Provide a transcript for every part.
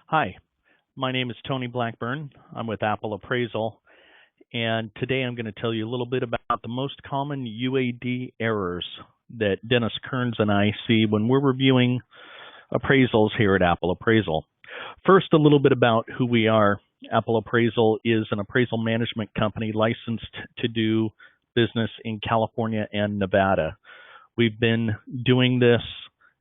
Hi, my name is Tony Blackburn. I'm with Appraisal, and today I'm going to tell you a little bit about the most common UAD errors that Dennis Kearns and I see when we're reviewing appraisals here at Appraisal. First, a little bit about who we are. Appraisal is an appraisal management company licensed to do business in California and Nevada. We've been doing this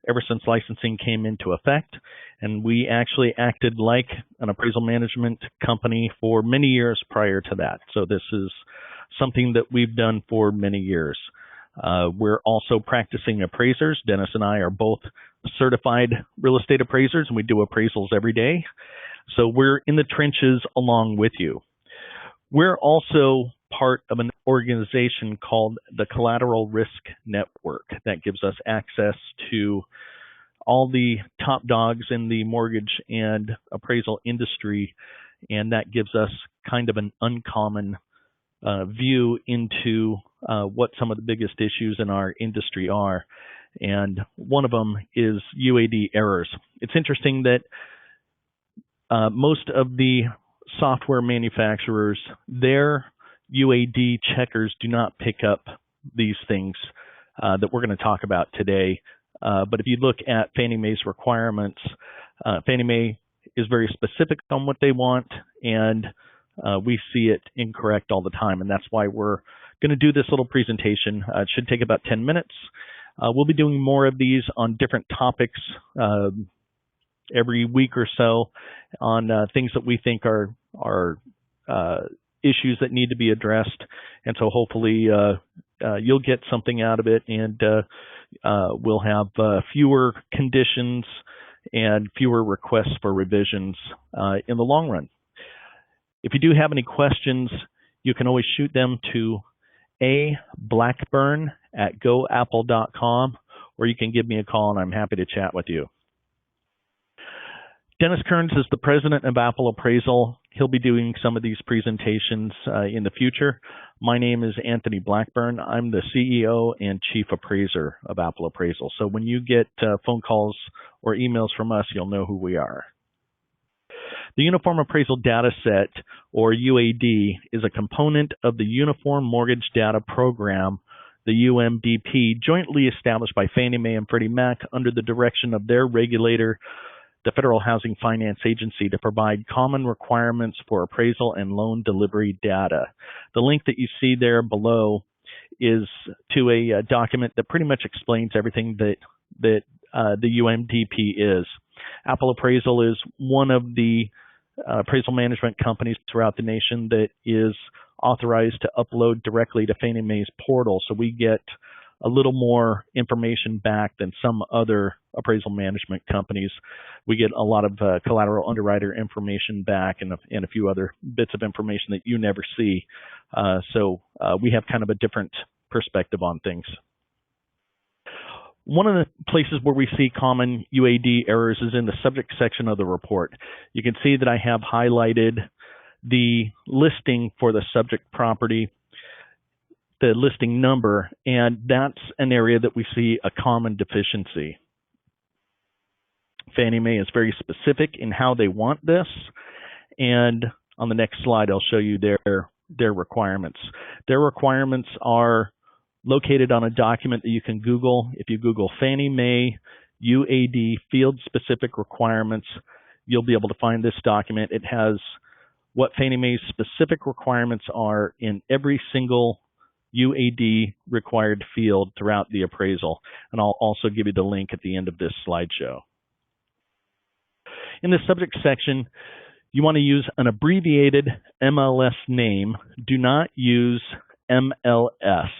ever since licensing came into effect, and we actually acted like an appraisal management company for many years prior to that. So this is something that we've done for many years. We're also practicing appraisers. Dennis and I are both certified real estate appraisers, and we do appraisals every day. So we're in the trenches along with you. We're also part of an organization called the Collateral Risk Network that gives us access to all the top dogs in the mortgage and appraisal industry, and that gives us kind of an uncommon view into what some of the biggest issues in our industry are. And one of them is UAD errors. It's interesting that most of the software manufacturers, their UAD checkers do not pick up these things that we're going to talk about today. But if you look at Fannie Mae's requirements, Fannie Mae is very specific on what they want, and we see it incorrect all the time. And that's why we're going to do this little presentation. It should take about 10 minutes. We'll be doing more of these on different topics every week or so on things that we think are issues that need to be addressed. And so hopefully you'll get something out of it, and we'll have fewer conditions and fewer requests for revisions in the long run. If you do have any questions, you can always shoot them to ablackburn@goapple.com, or you can give me a call and I'm happy to chat with you. Dennis Kearns is the president of Appraisal. He'll be doing some of these presentations in the future. My name is Anthony Blackburn. I'm the CEO and chief appraiser of Appraisal. So when you get phone calls or emails from us, you'll know who we are. The Uniform Appraisal Data Set, or UAD, is a component of the Uniform Mortgage Data Program, the UMDP, jointly established by Fannie Mae and Freddie Mac under the direction of their regulator, the Federal Housing Finance Agency, to provide common requirements for appraisal and loan delivery data. The link that you see there below is to a document that pretty much explains everything that the UMDP is. Appraisal is one of the appraisal management companies throughout the nation that is authorized to upload directly to Fannie Mae's portal, so we get a little more information back than some other appraisal management companies. We get a lot of collateral underwriter information back, and a few other bits of information that you never see. So we have kind of a different perspective on things. One of the places where we see common UAD errors is in the subject section of the report. You can see that I have highlighted the listing for the subject property, the listing number, and that's an area that we see a common deficiency. Fannie Mae is very specific in how they want this, and on the next slide I'll show you their requirements. Their requirements are located on a document that you can Google. If you Google Fannie Mae UAD field specific requirements, you'll be able to find this document. It has what Fannie Mae's specific requirements are in every single UAD required field throughout the appraisal, and I'll also give you the link at the end of this slideshow. In the subject section, you want to use an abbreviated MLS name. Do not use MLS.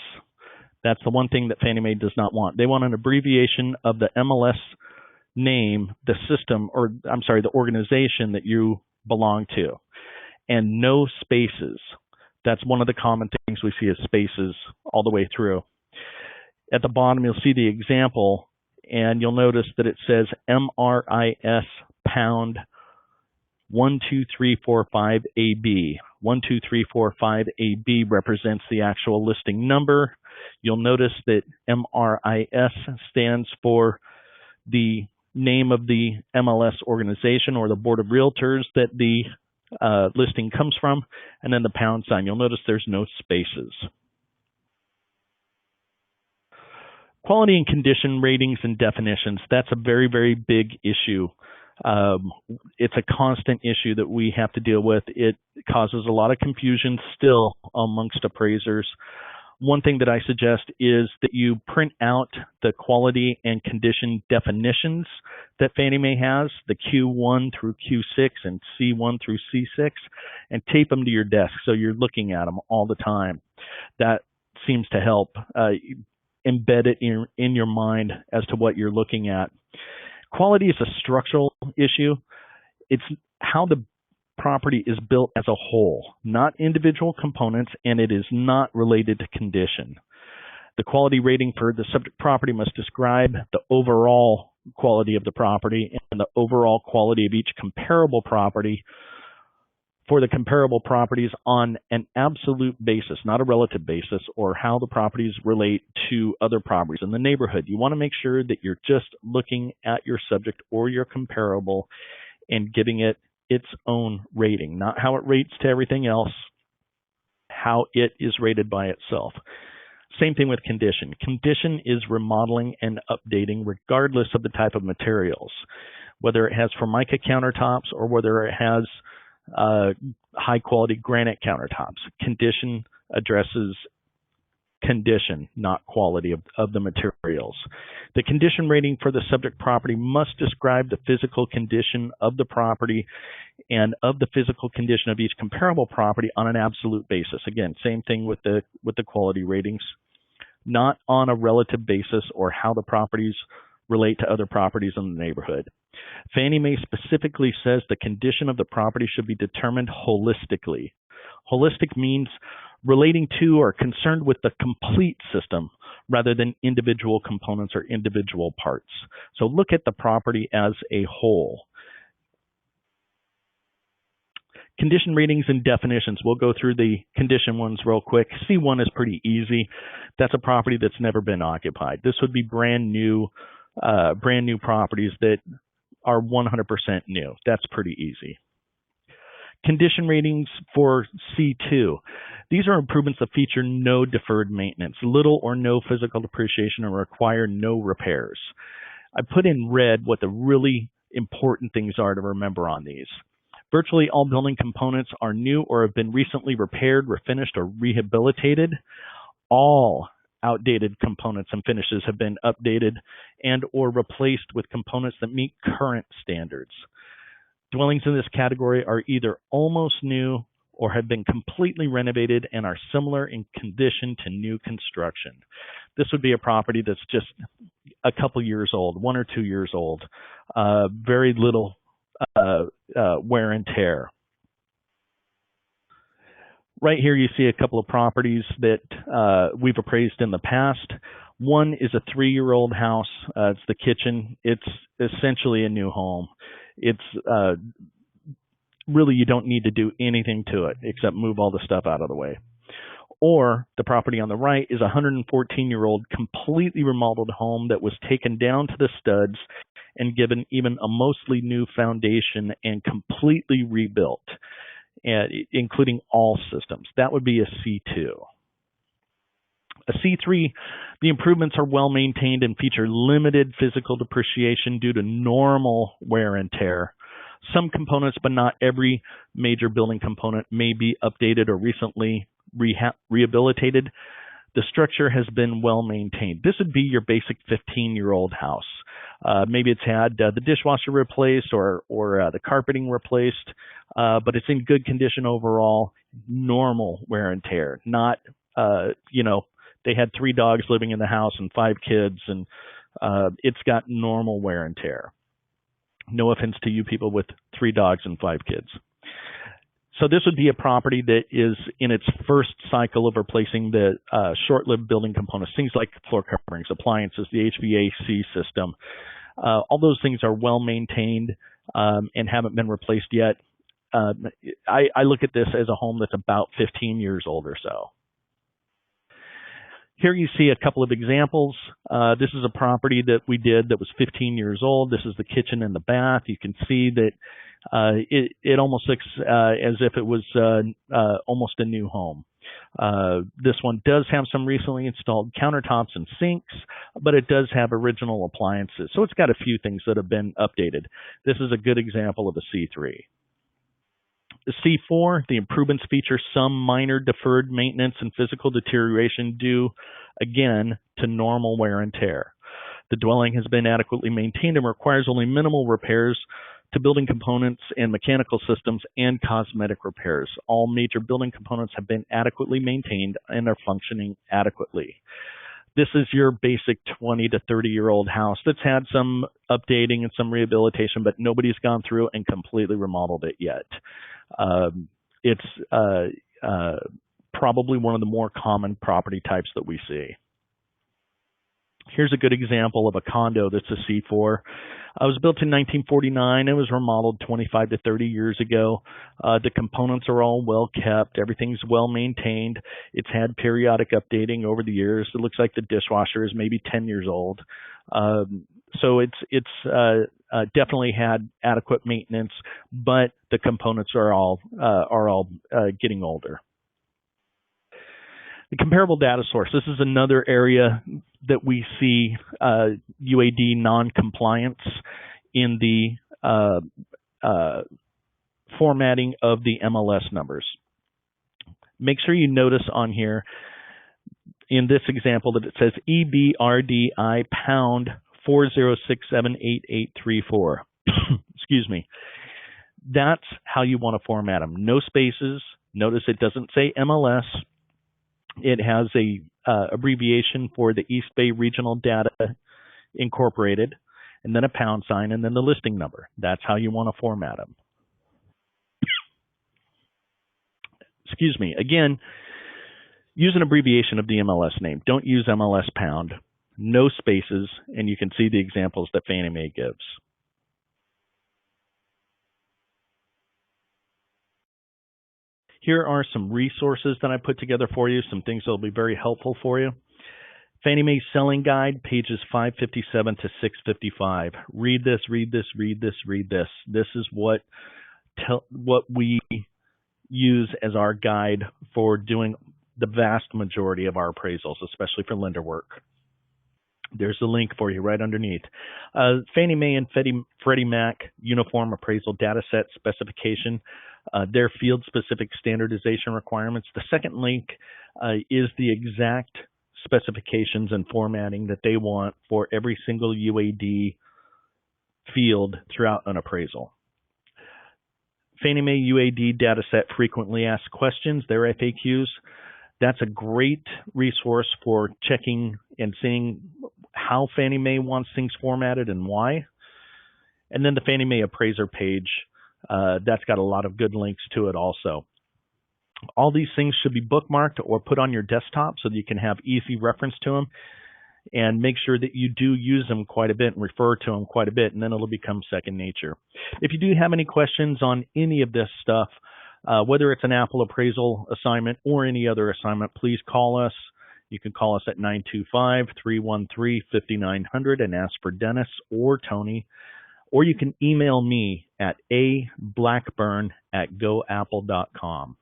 That's the one thing that Fannie Mae does not want. They want an abbreviation of the MLS name, the system, or I'm sorry, the organization that you belong to, and no spaces. That's one of the common things we see as spaces all the way through. At the bottom, you'll see the example, and you'll notice that it says MRIS pound 12345 AB. 12345 AB represents the actual listing number. You'll notice that MRIS stands for the name of the MLS organization or the Board of Realtors that the listing comes from, and then the pound sign. You'll notice there's no spaces. Quality and condition ratings and definitions, that's a very, very big issue. It's a constant issue that we have to deal with. It causes a lot of confusion still amongst appraisers. One thing that I suggest is that you print out the quality and condition definitions that Fannie Mae has, the Q1 through Q6 and C1 through C6, and tape them to your desk so you're looking at them all the time. That seems to help embed it in your mind as to what you're looking at. Quality is a structural issue. It's how the property is built as a whole, not individual components, and it is not related to condition. The quality rating for the subject property must describe the overall quality of the property and the overall quality of each comparable property for the comparable properties on an absolute basis, not a relative basis, or how the properties relate to other properties in the neighborhood. You want to make sure that you're just looking at your subject or your comparable and giving it its own rating, not how it rates to everything else, how it is rated by itself. Same thing with condition. Condition is remodeling and updating regardless of the type of materials, whether it has Formica countertops or whether it has high quality granite countertops. Condition addresses condition, not quality of the materials. The condition rating for the subject property must describe the physical condition of the property and of the physical condition of each comparable property on an absolute basis. Again, same thing with the quality ratings, not on a relative basis or how the properties relate to other properties in the neighborhood. Fannie Mae specifically says the condition of the property should be determined holistically. Holistic means relating to or concerned with the complete system rather than individual components or individual parts. So look at the property as a whole. Condition ratings and definitions. We'll go through the condition ones real quick. C1 is pretty easy. That's a property that's never been occupied. This would be brand new properties that are 100% new. That's pretty easy. Condition ratings for C2. These are improvements that feature no deferred maintenance, little or no physical depreciation, and require no repairs. I put in red what the really important things are to remember on these. Virtually all building components are new or have been recently repaired, refinished, or rehabilitated. All outdated components and finishes have been updated and or replaced with components that meet current standards. Dwellings in this category are either almost new or have been completely renovated and are similar in condition to new construction. This would be a property that's just a couple years old, 1 or 2 years old, very little wear and tear. Right here you see a couple of properties that we've appraised in the past. One is a 3-year-old house. It's the kitchen. It's essentially a new home. It's really, you don't need to do anything to it except move all the stuff out of the way. Or the property on the right is a 114-year-old completely remodeled home that was taken down to the studs and given even a mostly new foundation and completely rebuilt, including all systems. That would be a C2. A C3, the improvements are well maintained and feature limited physical depreciation due to normal wear and tear. Some components, but not every major building component, may be updated or recently rehabilitated. The structure has been well maintained. This would be your basic 15-year-old house. Maybe it's had the dishwasher replaced or the carpeting replaced, but it's in good condition overall. Normal wear and tear, not they had 3 dogs living in the house and 5 kids, and it's got normal wear and tear. No offense to you people with 3 dogs and 5 kids. So this would be a property that is in its first cycle of replacing the short-lived building components, things like floor coverings, appliances, the HVAC system. All those things are well maintained and haven't been replaced yet. I look at this as a home that's about 15 years old or so. Here you see a couple of examples. This is a property that we did that was 15 years old. This is the kitchen and the bath. You can see that it almost looks as if it was almost a new home. This one does have some recently installed countertops and sinks, but it does have original appliances. So it's got a few things that have been updated. This is a good example of a C3. The C4, the improvements feature some minor deferred maintenance and physical deterioration due, again, to normal wear and tear. The dwelling has been adequately maintained and requires only minimal repairs to building components and mechanical systems and cosmetic repairs. All major building components have been adequately maintained and are functioning adequately. This is your basic 20 to 30-year-old house that's had some updating and some rehabilitation, but nobody's gone through and completely remodeled it yet. It's probably one of the more common property types that we see. Here's a good example of a condo that's a C4. It was built in 1949. It was remodeled 25 to 30 years ago. The components are all well kept. Everything's well maintained. It's had periodic updating over the years. It looks like the dishwasher is maybe 10 years old. So it's definitely had adequate maintenance, but the components are all getting older. The comparable data source. This is another area that we see UAD non-compliance in the formatting of the MLS numbers. Make sure you notice on here in this example that it says EBRDI pound 406788834. Excuse me. That's how you want to format them. No spaces. Notice it doesn't say MLS. It has a abbreviation for the East Bay Regional Data Incorporated, and then a pound sign, and then the listing number. That's how you want to format them. Excuse me. Again, use an abbreviation of the MLS name. Don't use MLS pound. No spaces, and you can see the examples that Fannie Mae gives. Here are some resources that I put together for you, some things that will be very helpful for you. Fannie Mae Selling Guide, pages 557 to 655. Read this, read this, read this, read this. This is what we use as our guide for doing the vast majority of our appraisals, especially for lender work. There's a link for you right underneath. Fannie Mae and Freddie Mac Uniform Appraisal Data Set Specification, their field-specific standardization requirements. The second link is the exact specifications and formatting that they want for every single UAD field throughout an appraisal. Fannie Mae UAD Data Set Frequently Asked Questions, their FAQs. That's a great resource for checking and seeing how Fannie Mae wants things formatted and why. And then the Fannie Mae Appraiser page, that's got a lot of good links to it also. All these things should be bookmarked or put on your desktop so that you can have easy reference to them, and make sure that you do use them quite a bit and refer to them quite a bit, and then it'll become second nature. If you do have any questions on any of this stuff, whether it's an Apple appraisal assignment or any other assignment, please call us. You can call us at 925-313-5900 and ask for Dennis or Tony, or you can email me at ablackburn@goapple.com.